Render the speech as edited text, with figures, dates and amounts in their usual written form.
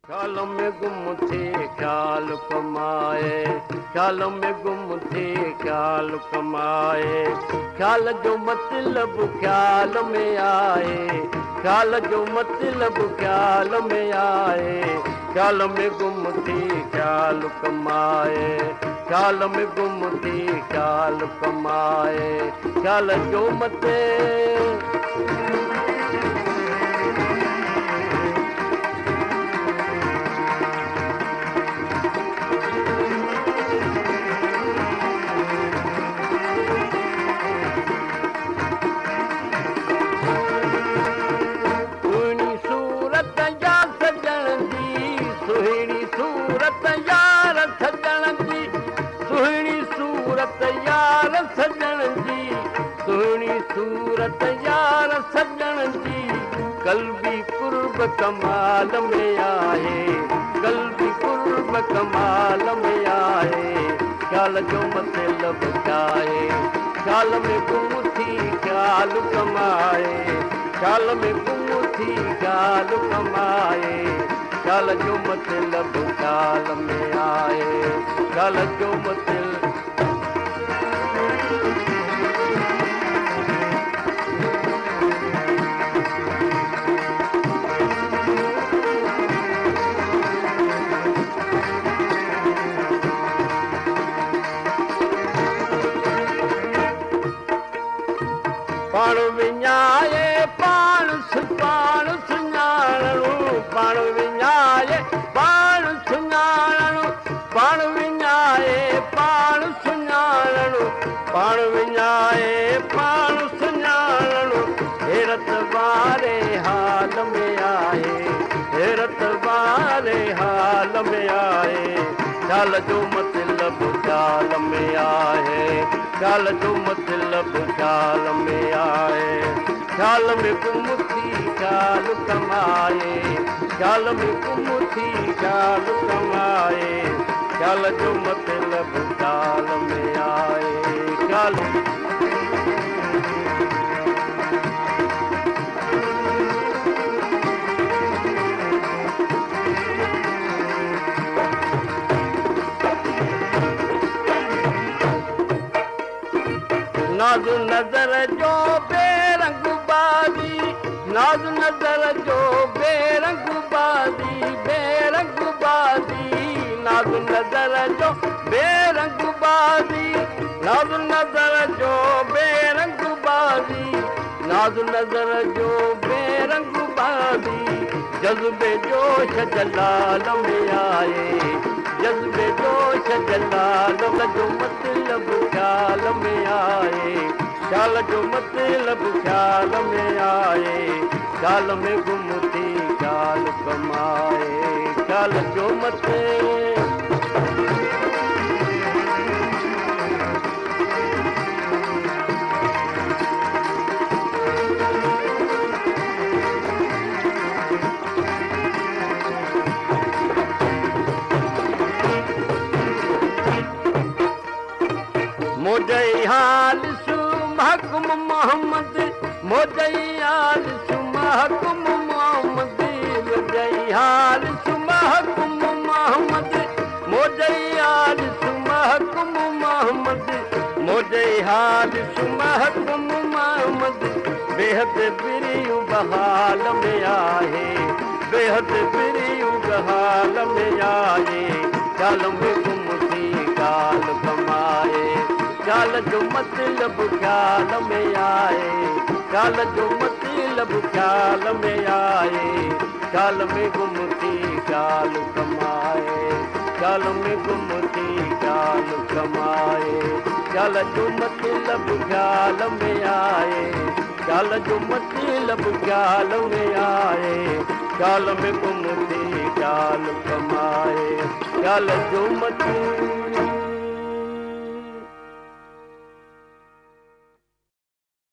ख्याल में गुम थी ख्याल कमाए, ख्याल में गुम थी ख्याल कमाए, ख्याल जो मतलब ख्याल में आए, ख्याल जो मतलब ख्याल में आए, ख्याल में गुम थी ख्याल कमाए, ख्याल में गुम थी ख्याल कमाए, ख्याल जो मत सूरत यार सजण जी, कल्बी कुर्ब कमाल में आए, कल्बी कुर्ब कमाल में आए, ख्याल जो मतलब चाहे, ख्याल में गुम थी ख्याल कमाए, ख्याल में गुम थी ख्याल कमाए, ख्याल जो मतलब ख्याल में आए, ख्याल जो मतलब पाण विञाए पाण सुञाणो, पाण विञाए पाण सुञाणो, पाण विञाए पाण सुञाणो, पाण विञाए पाण सुञाणो, हेरत वारे हाल में आए, हेरत वारे हाल में आए, ख्याल जो मतलब ख्याल में आए, ख्याल जो मतलब ख्याल में आए, ख्याल में गुम थी ख्याल कमाए, ख्याल में गुम थी ख्याल कमाए, ख्याल जो मतलब ख्याल में आए, ख्याल नाज़ नज़र जो बेरंग बाज़ी, नाज़ नज़र जो बेरंग बाज़ी, बेरंग बाज़ी, नाज़ नज़र जो बेरंग बाज़ी, नाज़ नज़र जो बेरंग बाज़ी, नाज़ नज़र जो बेरंग बाज़ी, जज्बे जोश जलाल में आए, जज्बे जोश जलाल जो मतलब ख्याल में आए, ख्याल जो मतलब ख्याल में आए, ख्याल में गुम थी ख्याल कमाए, ख्याल जो मतलब मोजई हाल सुमहकुम मोहम्मद, मोजई हाल सुमहकुम मोहम्मद, मोजई हाल सुमहकुम मोहम्मद, मोजई हाल सुमहकुम मोहम्मद, मोजई हाल सुमहकुम मोहम्मद, बेहद बिरियु बहाल में आए, बेहद बिरियु बहाल में आए, ख्याल में गुम थी ख्याल कमाए, ख्याल जो मतलब ख्याल में आए, ख्याल जो मतलब ख्याल में आए, ख्याल में गुम थी ख्याल कमाए, ख्याल में गुम थी ख्याल कमाए, ख्याल जो मतलब ख्याल में आए, ख्याल जो मतलब ख्याल में आए, ख्याल में गुम थी ख्याल कमाए, ख्याल जो मतलब